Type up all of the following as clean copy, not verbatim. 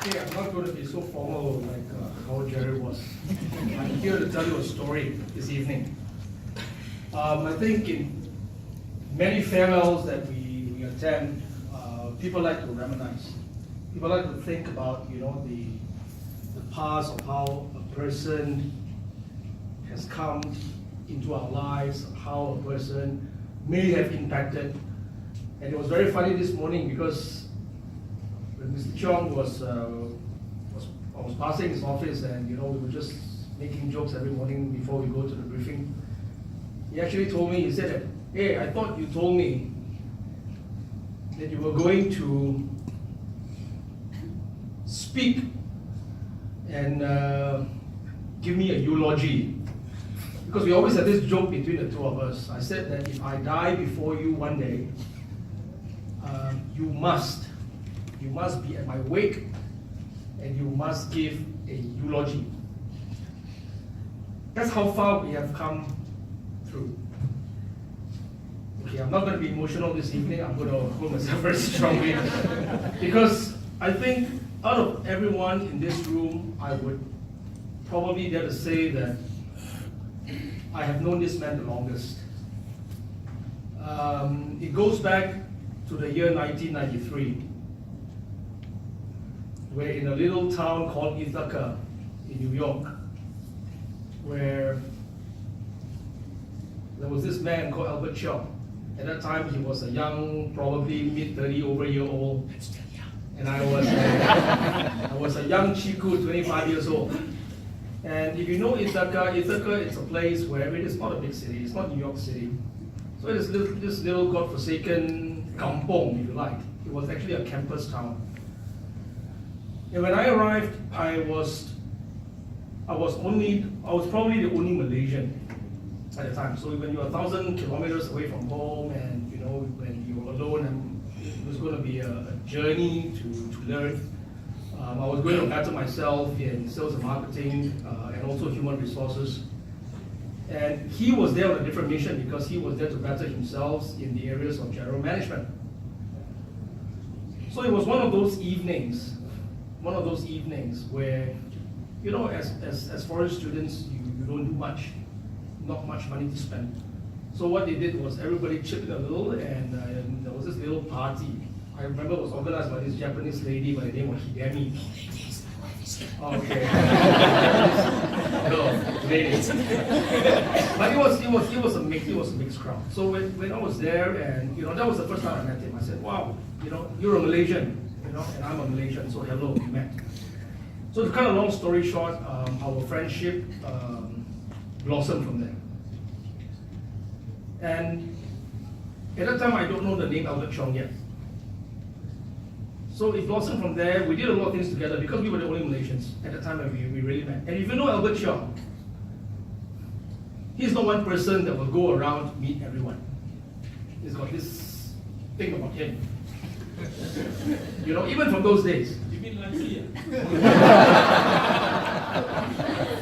Okay, I'm not going to be so formal like how Jerry was. I'm here to tell you a story this evening. I think in many farewells that we attend, people like to reminisce. People like to think about, the past of how a person has come into our lives, how a person may have impacted. And it was very funny this morning because when Mr. Cheong was passing his office, and we were just making jokes every morning before we go to the briefing. He actually told me, he said, "Hey, I thought you told me that you were going to speak and give me a eulogy." Because we always had this joke between the two of us. I said that if I die before you one day, you must be at my wake, and you must give a eulogy. That's how far we have come through. Okay, I'm not going to be emotional this evening. I'm going to hold myself very strongly. Because I think out of everyone in this room, I would probably dare to say that I have known this man the longest. It goes back to the year 1993, where in a little town called Ithaca in New York, where there was this man called Albert Cheong. At that time, he was a young, probably mid-30 over year old, and I was a young chiku, 25 years old. And if you know Ithaca is a place where it is not a big city, it's not New York City. So it is this little godforsaken kampong, if you like. It was actually a campus town. And when I arrived, I was probably the only Malaysian at the time. So when you're 1,000 kilometers away from home, and when you were alone, and it was going to be a journey to learn. I was going to better myself in sales and marketing, and also human resources. And he was there on a different mission because he was there to better himself in the areas of general management. So it was one of those evenings where, as foreign students, you don't do much, not much money to spend. So what they did was everybody chipped in a little, and there was this little party. I remember it was organized by this Japanese lady by the name of Hidemi. Okay. No, ladies. But it was a mixed crowd. So when I was there, and that was the first time I met him, I said, "Wow, you're a Malaysian, and I'm a Malaysian, so hello, we met." So to cut a long story short, our friendship blossomed from there. And at that time, I don't know the name Albert Cheong yet. So it blossomed from there. We did a lot of things together because we were the only Malaysians at the time when we really met. And if you know Albert Cheong, he's not one person that will go around to meet everyone. He's got this thing about him. Even from those days. You mean Lancy?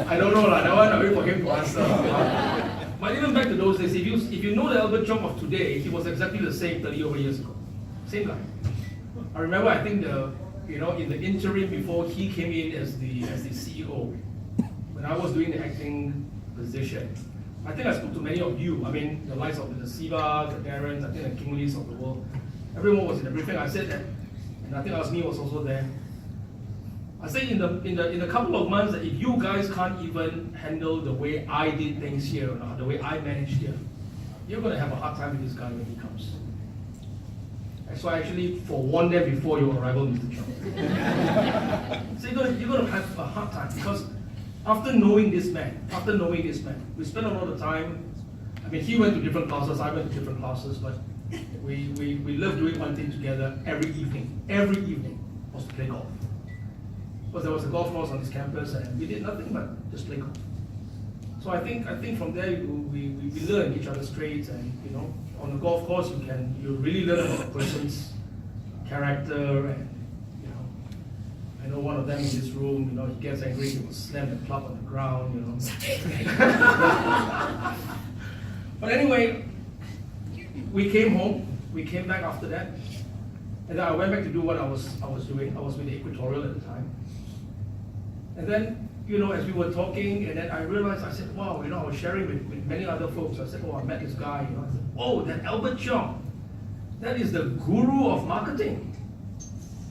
I don't know, that one I wait for him to answer. But even back to those days, if you know the Albert Cheong of today, he was exactly the same 30 over years ago. Same guy. I remember, I think in the interim before he came in as the CEO, when I was doing the acting position, I think I spoke to many of you. I mean, the likes of the Siva, the Darrens, I think the Kingleys of the world. Everyone was in the briefing. I said that, and I think Asmi was also there. I said in a couple of months that if you guys can't even handle the way I did things here, or the way I managed here, you're going to have a hard time with this guy when he comes. So I actually forewarned them before your arrival, Mr. Cheong. So you're going to have a hard time because after knowing this man, we spent a lot of time. I mean, he went to different classes, I went to different classes, but we loved doing one thing together every evening. Every evening was to play golf. Because there was a golf course on this campus, and we did nothing but just play golf. So I think from there we learn each other's traits, and on the golf course you really learn about a person's character, and I know one of them in this room, he gets angry, he will slam the club on the ground, But anyway, we came home, we came back after that, And then I went back to do what I was doing. I was with the Equatorial at the time. And then, as we were talking, and then I realized, I said, wow, I was sharing with many other folks. I said, oh, I met this guy. I said, oh, that Albert Cheong, that is the guru of marketing.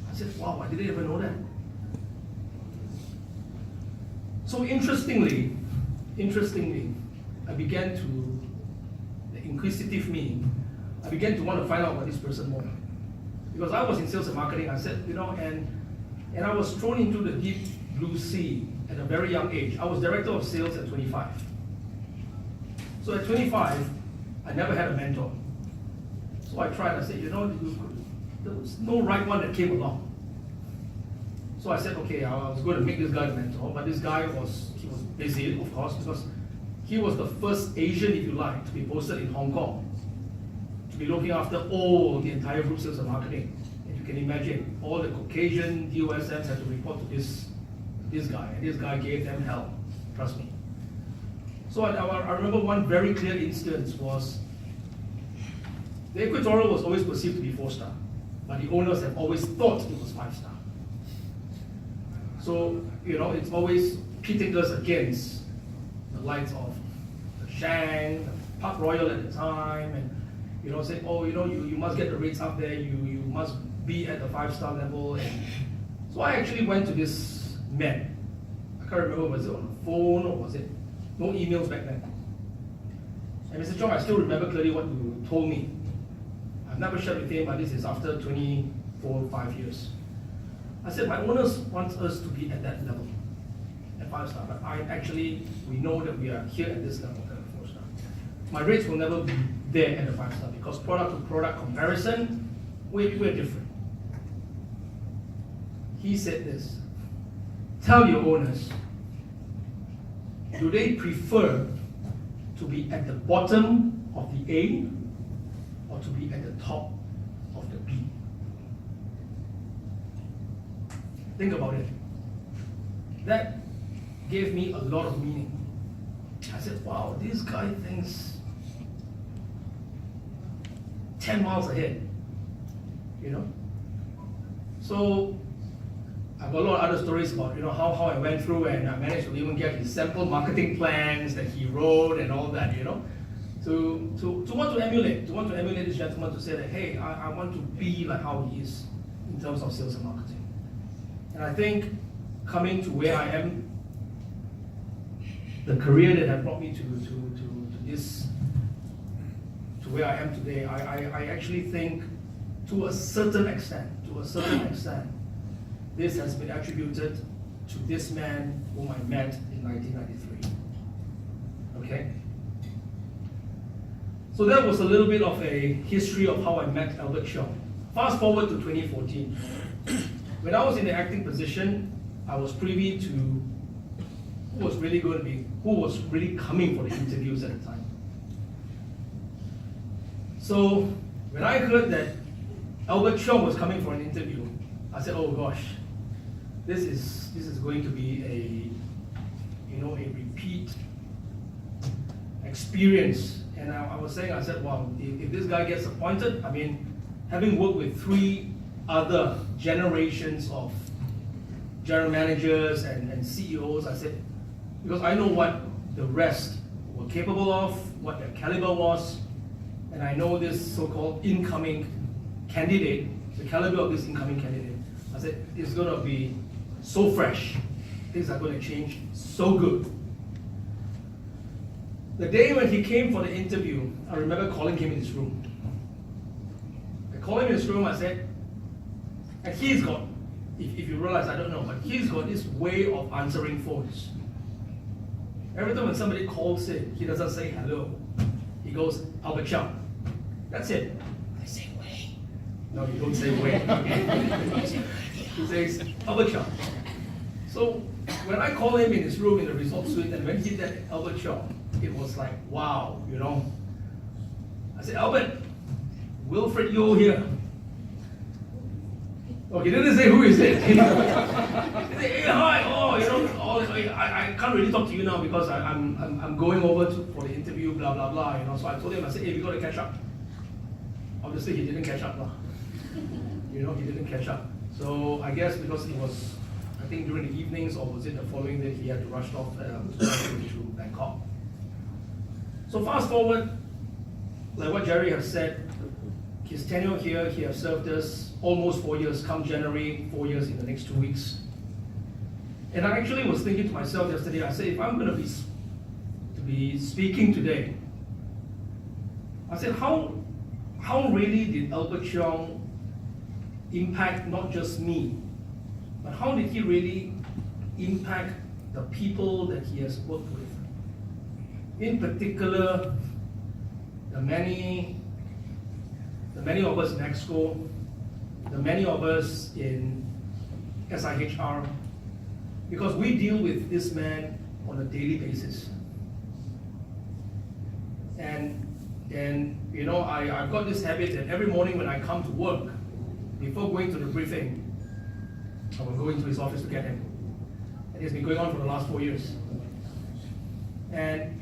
I said, wow, I didn't even know that. So interestingly, I began to, the inquisitive me, I began to want to find out about this person more. Because I was in sales and marketing, I said, and I was thrown into the deep blue sea at a very young age. I was director of sales at 25. So at 25, I never had a mentor. So I tried, I said, there was no right one that came along. So I said, okay, I was going to make this guy a mentor, but this guy he was busy, of course, because he was the first Asian, if you like, to be posted in Hong Kong, to be looking after all the entire group sales and marketing. And you can imagine, all the Caucasian DOSMs had to report to this guy, and this guy gave them hell, trust me. So I remember one very clear instance was, the Equatorial was always perceived to be 4-star, but the owners have always thought it was 5-star. So, it's always pitting us against the likes of the Shang, the Park Royal at the time, and, say, oh, you must get the rates up there, you must be at the 5-star level. And so I actually went to this man. I can't remember, was it on the phone or was it, no emails back then. And Mr. Cheong, I still remember clearly what you told me. I've never shared with him, but this is after 24, 5 years. I said, my owners want us to be at that level, at 5-star, but we know that we are here at this level, at 4-star. My rates will never be there at the 5-star because product to product comparison, we're different. He said this, tell your owners, do they prefer to be at the bottom of the A or to be at the top of the B? Think about it. That gave me a lot of meaning. I said, wow, this guy thinks 10 miles ahead, So I've got a lot of other stories about how I went through and I managed to even get his sample marketing plans that he wrote and all that, to want to emulate this gentleman, to say that, hey, I want to be like how he is in terms of sales and marketing. And I think coming to where I am, the career that has brought me to where I am today, I actually think to a certain extent, this has been attributed to this man whom I met in 1993. Okay? So that was a little bit of a history of how I met Albert Cheong. Fast forward to 2014. When I was in the acting position, I was privy to who was really coming for the interviews at the time. So when I heard that Albert Cheong was coming for an interview, I said, oh gosh, this is going to be a repeat experience. And I said, wow, if this guy gets appointed, having worked with 3 other generations of general managers and CEOs, I said, because I know what the rest were capable of, what their caliber was, and I know this so-called incoming candidate, the caliber of this incoming candidate. I said, it's going to be so fresh. Things are going to change so good. The day when he came for the interview, I remember calling him in his room. I called him in his room, I said, and he's got, if you realize, I don't know, but he's got this way of answering phones. Every time when somebody calls in, he doesn't say hello. He goes, Albert Cheong. That's it. I say, wait. No, you don't say wait. He says, Albert Cheong. So when I called him in his room in the resort suite, and when he did Albert Cheong, it was like, wow, I said, Albert, Wilfred Yo here. Oh, he didn't say who is it. He said, hey, hi, I can't really talk to you now because I'm going over for the interview, blah, blah, blah, So I told him, I said, hey, we got to catch up. Obviously, he didn't catch up. he didn't catch up. So I guess because it was, I think during the evenings, or was it the following day, he had to rush off to Bangkok. So fast forward, like what Jerry has said, his tenure here, he has served us almost 4 years, come January, 4 years in the next 2 weeks. And I actually was thinking to myself yesterday, I said, if I'm going to be speaking today, I said, how really did Albert Cheong impact not just me, but how did he really impact the people that he has worked with? In particular, the many of us in EXCO, the many of us in SIHR, because we deal with this man on a daily basis. And I've got this habit that every morning when I come to work, before going to the briefing, I will go into his office to get him. And it's been going on for the last 4 years. And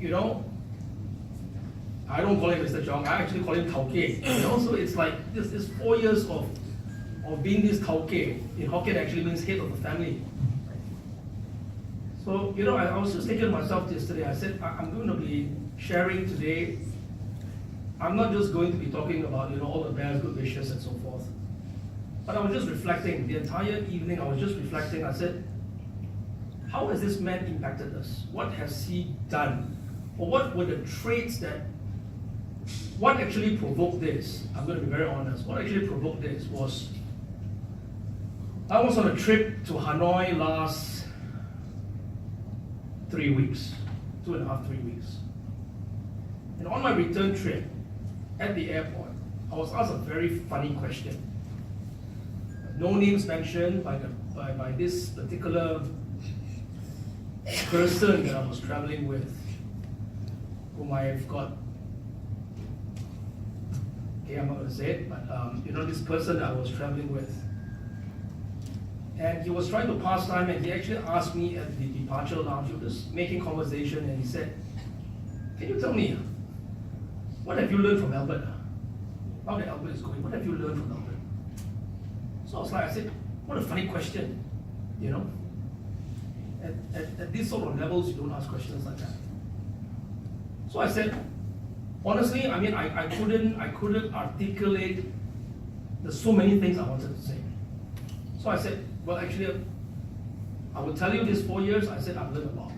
I don't call him Mr. Cheong, I actually call him Tau Kei. So it's like this 4 years of being this Tau Kei. In Hokkien actually means head of the family. So, I was just thinking to myself yesterday, I said, I'm going to be sharing today. I'm not just going to be talking about, all the best good wishes and so forth. But I was just reflecting, the entire evening I was just reflecting, I said, how has this man impacted us? What has he done? Or what were the traits what actually provoked this? I'm going to be very honest. What actually provoked this was, I was on a trip to Hanoi last 3 weeks, 2.5, 3 weeks. And on my return trip, at the airport, I was asked a very funny question. No names mentioned by this particular person that I was traveling with, whom I have got, okay, I'm not going to say it, but this person that I was traveling with. And he was trying to pass time, and he actually asked me at the departure lounge, he was making conversation, and he said, can you tell me, what have you learned from Albert? How the Albert is going, what have you learned from Albert? So I said, what a funny question, At these sort of levels, you don't ask questions like that. So I said, honestly, I couldn't articulate. There's so many things I wanted to say. So I said, well, actually, I will tell you this 4 years. I said I've learned a lot.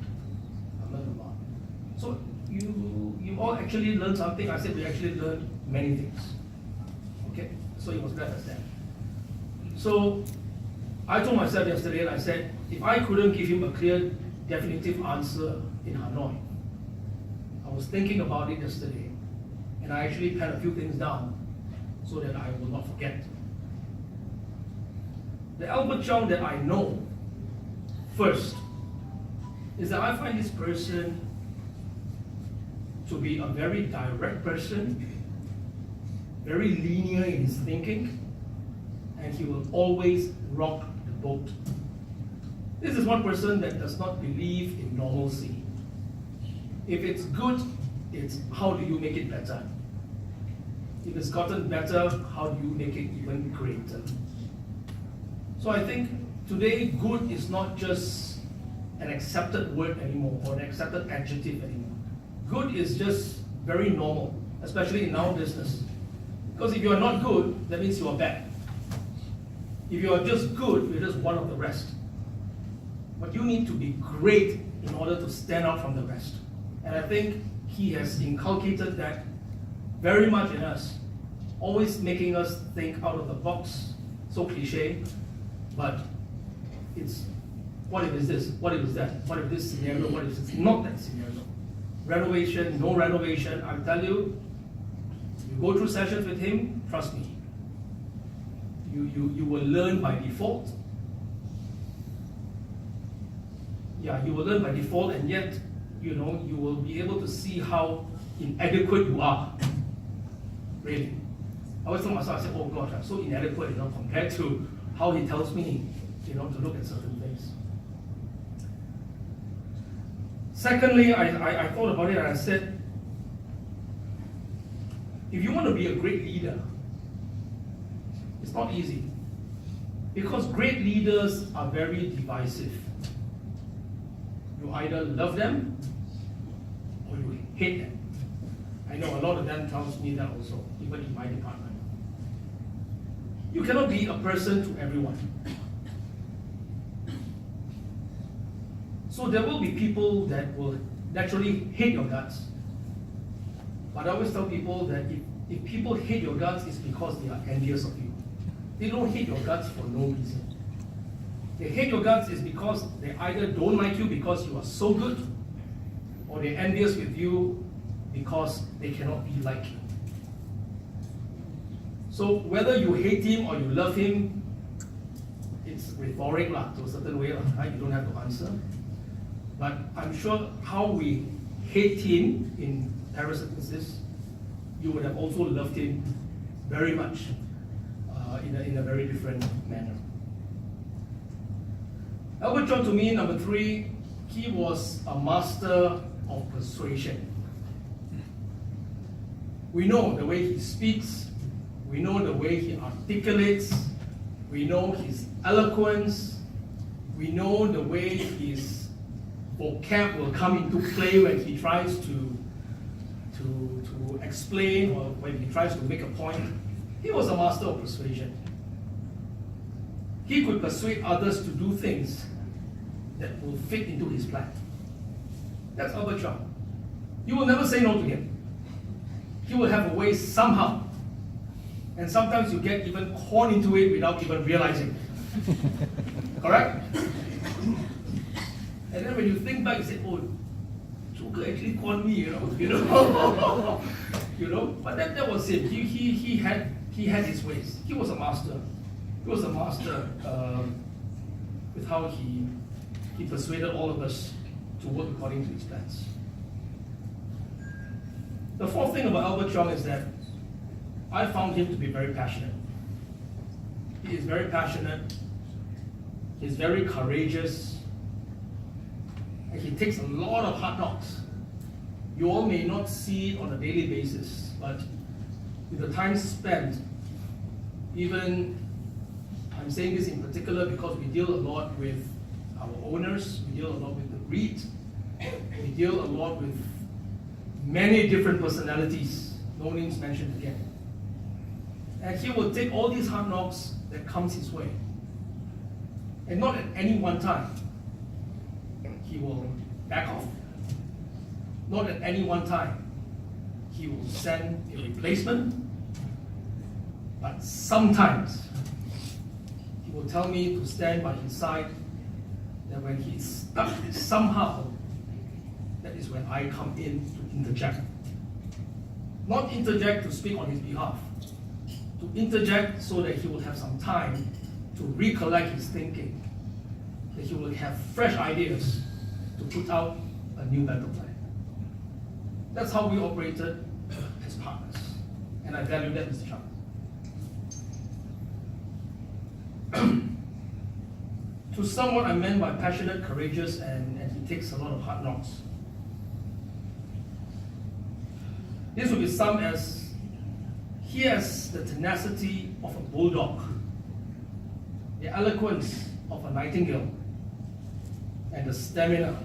So you all actually learned something. I said we actually learned many things. Okay, so it was glad as that. So I told myself yesterday, and I said, if I couldn't give him a clear, definitive answer in Hanoi, I was thinking about it yesterday, and I actually penned a few things down so that I will not forget. The Albert Cheong that I know, first, is that I find this person to be a very direct person, very linear in his thinking, and he will always rock the boat. This is one person that does not believe in normalcy. If it's good, it's how do you make it better? If it's gotten better, how do you make it even greater? So I think today, good is not just an accepted word anymore, or an accepted adjective anymore. Good is just very normal, especially in our business. Because if you are not good, that means you are bad. If you are just good, you're just one of the rest. But you need to be great in order to stand out from the rest. And I think he has inculcated that very much in us, always making us think out of the box. So cliche, but it's what if it's this, what if it's that, what if this scenario, what if it's not that scenario. Renovation, no renovation, I tell you, you go through sessions with him, trust me, you will learn by default. Yeah, you will learn by default, and yet, you will be able to see how inadequate you are. Really. I always tell myself, I said, oh gosh, I'm so inadequate, compared to how he tells me, to look at certain things. Secondly, I thought about it and I said, if you want to be a great leader, it's not easy. Because great leaders are very divisive. You either love them or you hate them. I know a lot of them tells me that also, even in my department. You cannot be a person to everyone. So there will be people that will naturally hate your guts. But I always tell people that if people hate your guts, it's because they are envious of you. They don't hate your guts for no reason. They hate your guts is because they either don't like you because you are so good, or they're envious with you because they cannot be like you. So whether you hate him or you love him, it's rhetoric to a certain way, right? You don't have to answer. But I'm sure how we hate him in parasites, you would have also loved him very much in a very different manner. Albert Cheong, to me, number 3, he was a master of persuasion. We know the way he speaks, we know the way he articulates, we know his eloquence, we know the way his vocab will come into play when he tries to explain or when he tries to make a point. He was a master of persuasion. He could persuade others to do things that will fit into his plan. That's Albert Cheong. You will never say no to him. He will have a way somehow. And sometimes you get even caught into it without even realizing. Correct? And then when you think back, you say, oh, Joker actually caught me, you know. You know, but that was it. He had his ways. He was a master. He was a master with how he persuaded all of us to work according to his plans. The 4th thing about Albert Cheong is that I found him to be very passionate. He is very passionate. He's very courageous. And he takes a lot of hard knocks. You all may not see it on a daily basis, but with the time spent, even, I'm saying this in particular because we deal a lot with our owners, we deal a lot with the REIT, we deal a lot with many different personalities, no names mentioned again. And he will take all these hard knocks that comes his way. And not at any one time. He will back off. Not at any one time. He will send a replacement. But sometimes he will tell me to stand by his side, that when he's stuck somehow, that is when I come in to interject. Not interject to speak on his behalf, to interject so that he will have some time to recollect his thinking, that he will have fresh ideas to put out a new better plan. That's how we operated as partners, and I value that, Mr. Cheong. To sum what I meant by passionate, courageous, and he takes a lot of hard knocks. This would be summed as, he has the tenacity of a bulldog, the eloquence of a nightingale, and the stamina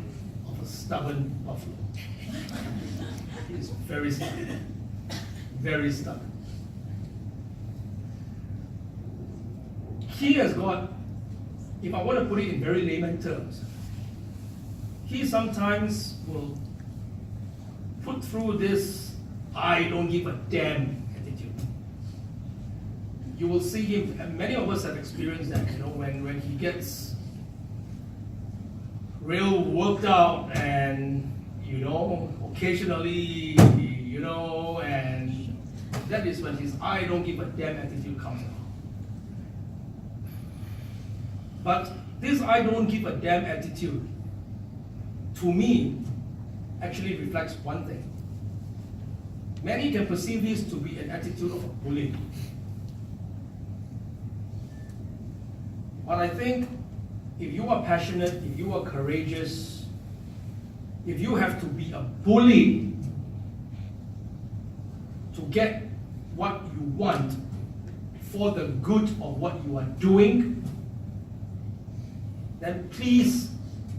of a stubborn buffalo. He is very stubborn. Very stubborn. He has got, if I want to put it in very layman terms, he sometimes will put through this I don't give a damn attitude. You will see him, and many of us have experienced that, when he gets real worked out and, occasionally, and that is when his I don't give a damn attitude comes out. But this I don't give a damn attitude, to me, actually reflects one thing. Many can perceive this to be an attitude of a bully. But I think if you are passionate, if you are courageous, if you have to be a bully to get what you want for the good of what you are doing, then please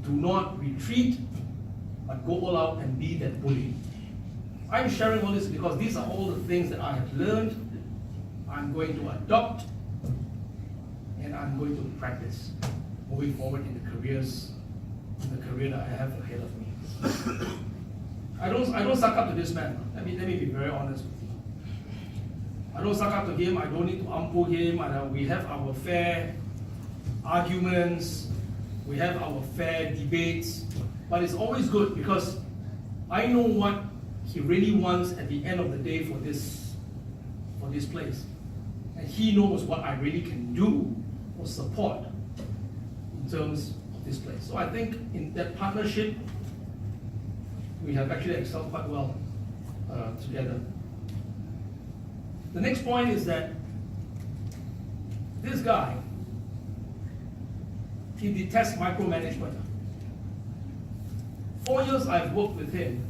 do not retreat, but go all out and be that bully. I'm sharing all this because these are all the things that I have learned, I'm going to adopt, and I'm going to practice moving forward in the career that I have ahead of me. I don't suck up to this man. Let me be very honest with you. I don't suck up to him. I don't need to ampu him. We have our fair arguments. We have our fair debates. But it's always good because I know what he really wants at the end of the day for this place. And he knows what I really can do or support in terms of this place. So I think in that partnership, we have actually excelled quite well together. The next point is that this guy, he detests micromanagement. 4 years I've worked with him.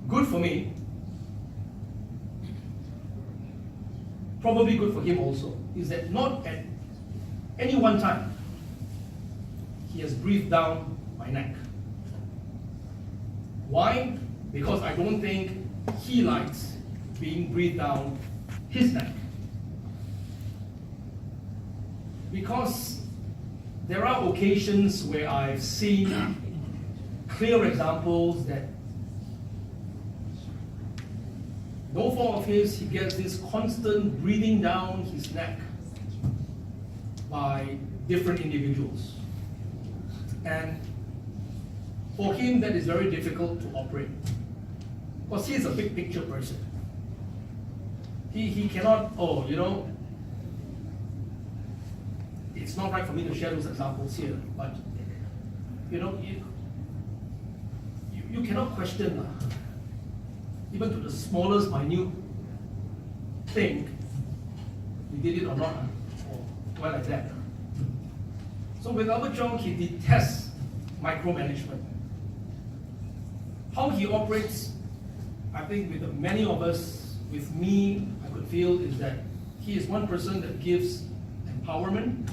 Good for me. Probably good for him also. Is that not at any one time he has breathed down my neck. Why? Because I don't think he likes being breathed down his neck. Because there are occasions where I've seen clear examples that no fault of his, he gets this constant breathing down his neck by different individuals. And for him, that is very difficult to operate. Because he is a big picture person. He cannot, it's not right for me to share those examples here, but you cannot question even to the smallest minute thing, he did it or not, or why like that. So with Albert Cheong, he detests micromanagement. How he operates, I think with many of us, with me, I could feel is that he is one person that gives empowerment,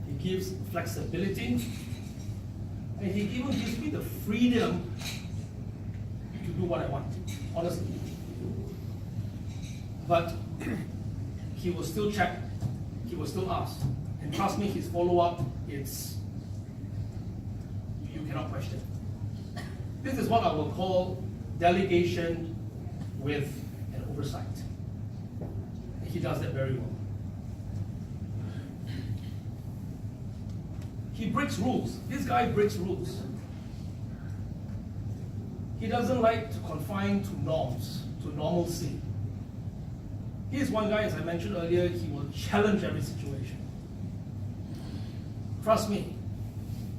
he gives flexibility, and he even gives me the freedom to do what I want, honestly. But he will still check, he will still ask. And trust me, his follow-up, you cannot question. This is what I will call delegation with an oversight. And he does that very well. He breaks rules. This guy breaks rules. He doesn't like to confine to norms, to normalcy. He's one guy, as I mentioned earlier, he will challenge every situation. Trust me,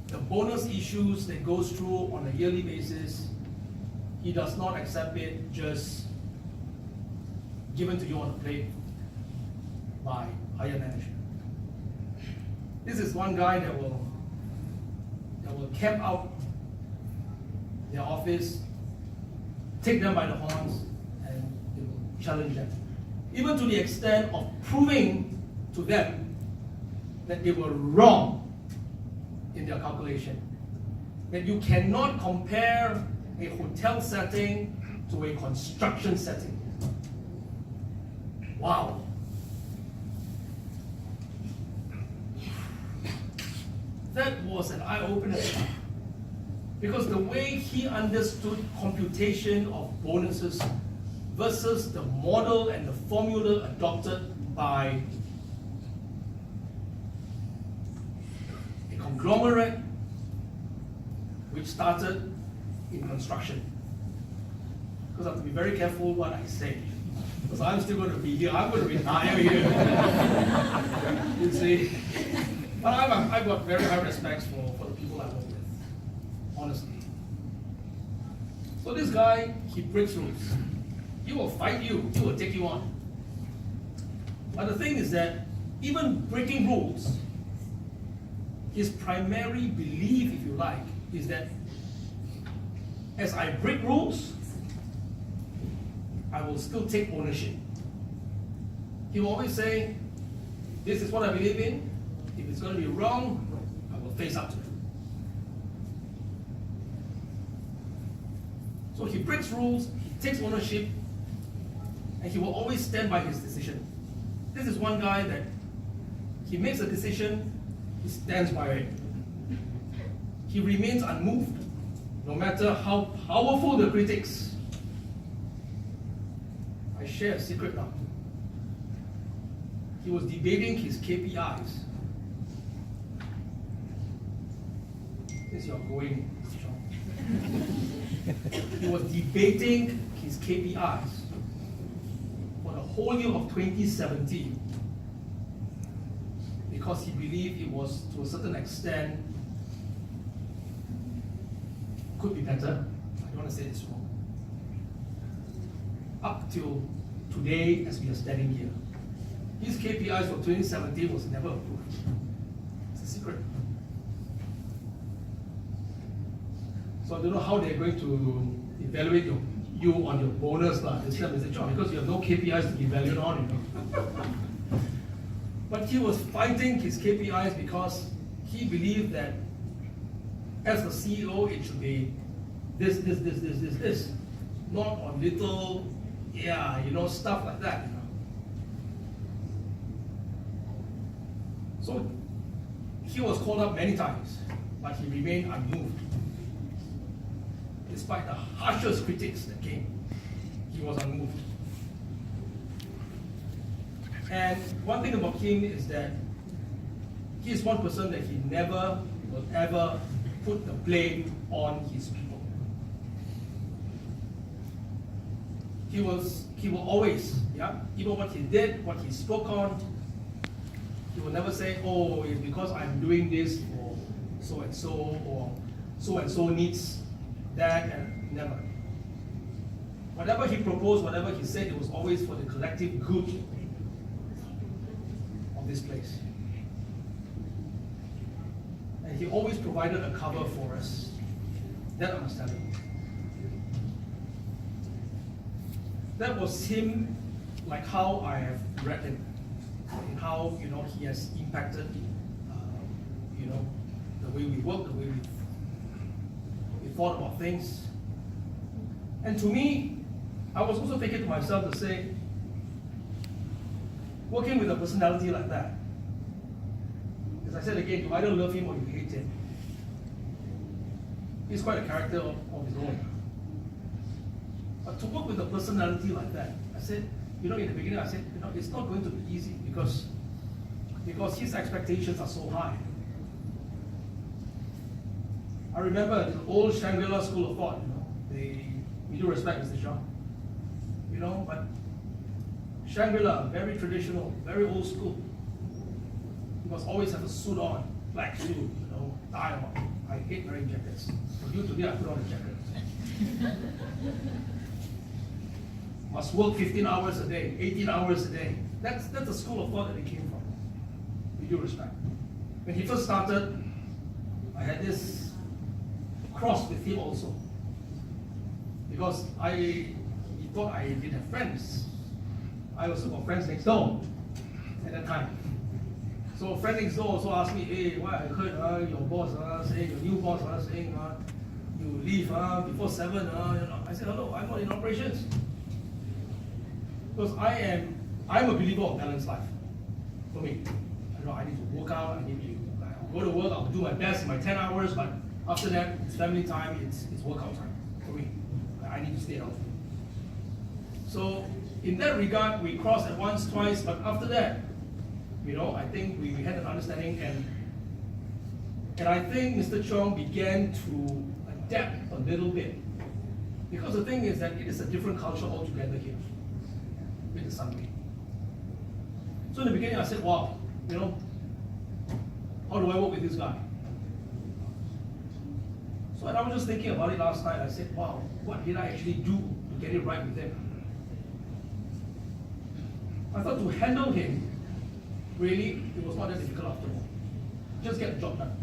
the bonus issues that goes through on a yearly basis, he does not accept it just given to you on a plate by higher management. This is one guy that will camp out their office, take them by the horns, and they will challenge them. Even to the extent of proving to them that they were wrong in their calculation. That you cannot compare a hotel setting to a construction setting. Wow. That was an eye-opener. Because the way he understood computation of bonuses versus the model and the formula adopted by a conglomerate which started in construction. Because I have to be very careful what I say. Because I'm still going to be here. I'm going to retire here. You see? But I've got very high respects for the people I work with. Honestly. So this guy, he breaks rules. He will fight you. He will take you on. But the thing is that even breaking rules, his primary belief, if you like, is that as I break rules, I will still take ownership. He will always say, This is what I believe in. If it's going to be wrong, I will face up to it. So he breaks rules, he takes ownership, and he will always stand by his decision. This is one guy that he makes a decision, he stands by it. He remains unmoved, no matter how powerful the critics. I share a secret now. He was debating his KPIs. Since you're going, Mr. Cheong. He was debating his KPIs for the whole year of 2017 because he believed it was, to a certain extent, could be better. I don't want to say this wrong. Up till today, as we are standing here, his KPIs for 2017 was never approved. It's a secret. So I don't know how they're going to evaluate you on your bonus this time, Mr. Cheong, because you have no KPIs to be valued on, you know. But he was fighting his KPIs because he believed that as the CEO, it should be this, not on little, stuff like that, you know. So he was called up many times, but he remained unmoved. Despite the harshest critics that came, he was unmoved. And one thing about him is that he is one person that he never will ever put the blame on his people. He will always, even what he did, what he spoke on, he will never say, oh, it's because I'm doing this for so and so needs that, and never. Whatever he proposed, whatever he said, it was always for the collective good of this place. And he always provided a cover for us. That I must tell you. That was him, like how I have read him, and how he has impacted, the way we work, the way we thought about things. And to me, I was also thinking to myself to say, working with a personality like that, as I said again, you either love him or you hate him. He's quite a character of his own. But to work with a personality like that, I said, in the beginning I said, it's not going to be easy because his expectations are so high. I remember the old Shangri-La School of Thought, we do respect Mr. Cheong, but Shangri-La, very traditional, very old school. You must always have a suit on, black suit, tie on. I hate wearing jackets. For you today, I put on a jacket. Must work 15 hours a day, 18 hours a day. That's the school of thought that he came from. With due respect. When he first started, I had this cross with him also. Because he thought I didn't have friends. I also got friends next door at that time. So a friend next door also asked me, hey, why I heard your boss saying, your new boss saying you leave before 7. I said, hello, I'm not in operations. Because I'm a believer of balanced life. For me, I need to work out, I need to go to work, I'll do my best in my 10 hours, but after that, it's family time, it's workout time for me. I need to stay healthy. So in that regard, we crossed at once, twice, but after that, I think we had an understanding, and I think Mr. Cheong began to adapt a little bit. Because the thing is that it is a different culture altogether here with the Sunway. So in the beginning I said, wow, how do I work with this guy? So I was just thinking about it last night. I said, wow, what did I actually do to get it right with him? I thought to handle him, really, it was not that difficult after all. Just get the job done.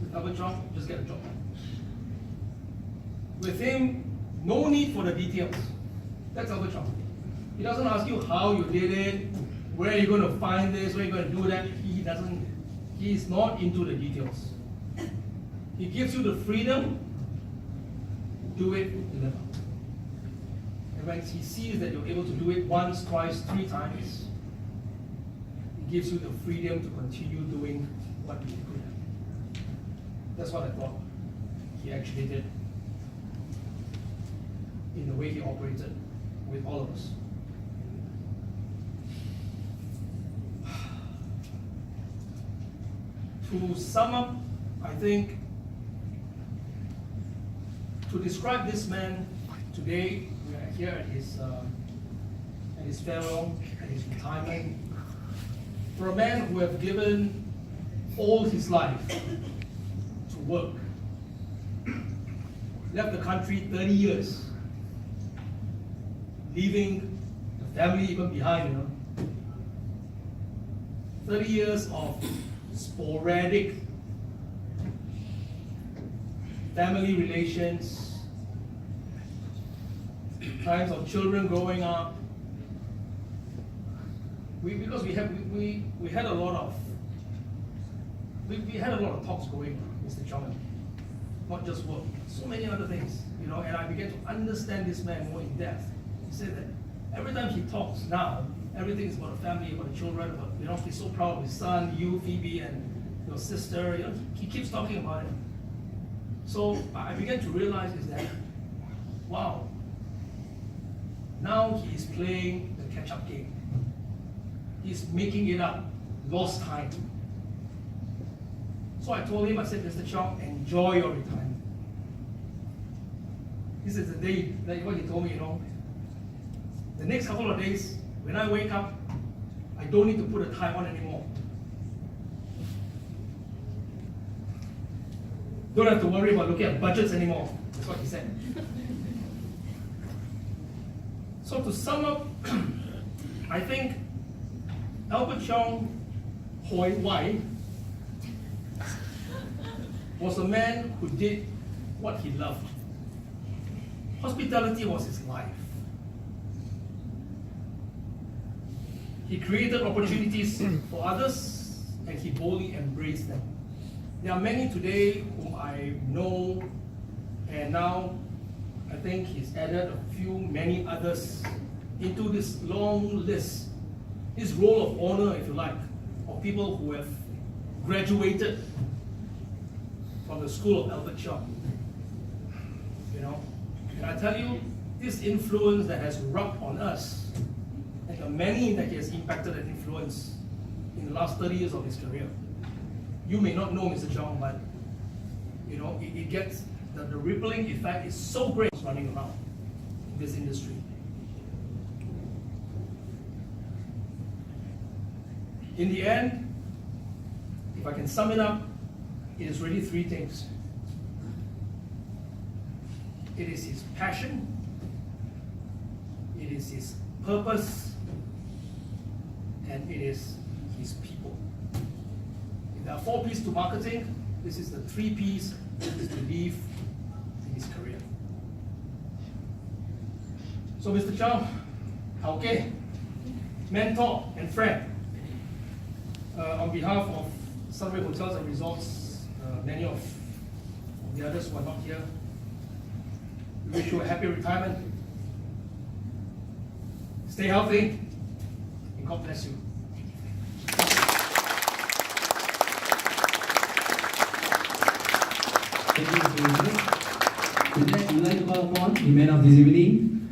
With Albert Cheong, just get the job done. With him, no need for the details. That's Albert Cheong. He doesn't ask you how you did it, where are you going to find this, where are you going to do that. He's not into the details. He gives you the freedom, do it, deliver. And when he sees that you're able to do it once, twice, 3 times, he gives you the freedom to continue doing what you're good at. That's what I thought he actually did in the way he operated with all of us. To sum up, I think, to describe this man today, we are here at his farewell, at his retirement. For a man who have given all his life to work, left the country 30 years, leaving the family even behind, 30 years of sporadic family relations, times of children growing up. Because we had a lot of talks going, Mr. Cheong, not just work, so many other things, and I began to understand this man more in depth. He said that every time he talks now, everything is about the family, about the children, about, he's so proud of his son, you, Phoebe, and your sister, he keeps talking about it. So I began to realize is that, wow, now he is playing the catch-up game. He's making it up, lost time. So I told him, I said, Mr. Cheong, enjoy your retirement. This is the day, like what he told me, the next couple of days, when I wake up, I don't need to put a tie on anymore. Don't have to worry about looking at budgets anymore. That's what he said. So to sum up, I think Albert Cheong Hoi Wai was a man who did what he loved. Hospitality was his life. He created opportunities for others and he boldly embraced them. There are many today whom I know, and now I think he's added many others into this long list, this roll of honor, if you like, of people who have graduated from the school of Albert Cheong. And I tell you, this influence that has rubbed on us, and the many that he has impacted and influenced in the last 30 years of his career. You may not know Mr. Cheong, but it gets the rippling effect is so great running around in this industry. In the end, if I can sum it up, it is really 3 things. It is his passion, it is his purpose, and it is his people. If there are 4 P's to marketing, this is the 3 P's that is to leave in his career. So Mr. Cheong, okay, mentor and friend, on behalf of Sunway Hotels and Resorts, many of the others who are not here, we wish you a happy retirement. Stay healthy, and God bless you. Thank you, Mr. Wilfred. With that, we'd like to call upon the man of this evening,